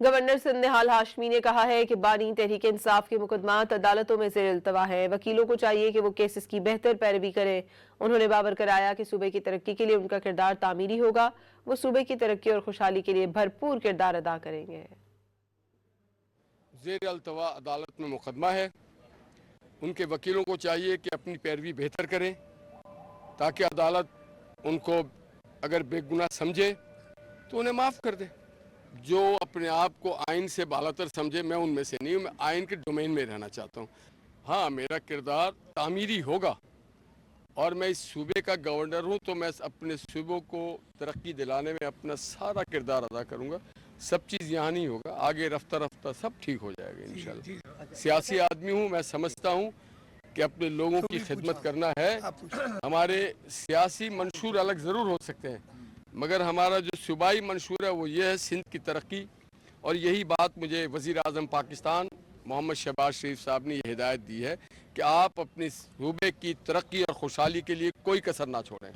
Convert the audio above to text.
Governor Sindh Nihal Hashmi نے کہا ہے کہ بانی تحریک انصاف کے مقدمات عدالتوں میں زیر التوا ہیں۔ وکیلوں کو چاہیے کہ وہ کیسز کی بہتر پیروی کریں۔ انہوں نے باور کرایا کہ صوبے کی ترقی کے لیے ان کا کردار تعمیری ہوگا۔ وہ صوبے کی ترقی اور خوشحالی کے لیے بھرپور کردار ادا کریں گے۔ زیر التوا عدالت میں مقدمہ ہے، ان کے وکیلوں کو چاہیے کہ اپنی پیروی بہتر کریں تاکہ عدالت ان کو اگر بے گناہ سمجھے تو انہیں معاف کر دے۔ جو اپنے آپ کو آئین سے بالاتر سمجھے، میں ان میں سے نہیں ہوں، میں آئین کے ڈومین میں رہنا چاہتا ہوں۔ ہاں، میرا کردار تعمیری ہوگا اور میں اس صوبے کا گورنر ہوں تو میں اپنے صوبوں کو ترقی دلانے میں اپنا سارا کردار ادا کروں گا۔ سب چیز یہاں نہیں ہوگا، آگے رفتہ رفتہ سب ٹھیک ہو جائے گا انشاءاللہ۔ سیاسی آدمی ہوں، میں سمجھتا ہوں کہ اپنے لوگوں کی خدمت کرنا ہے۔ ہمارے سیاسی منشور الگ ضرور ہو سکتے ہیں، مگر ہمارا جو صوبائی منشور ہے وہ یہ ہے سندھ کی ترقی، اور یہی بات مجھے وزیر اعظم پاکستان محمد شہباز شریف صاحب نے یہ ہدایت دی ہے کہ آپ اپنے صوبے کی ترقی اور خوشحالی کے لیے کوئی کسر نہ چھوڑیں۔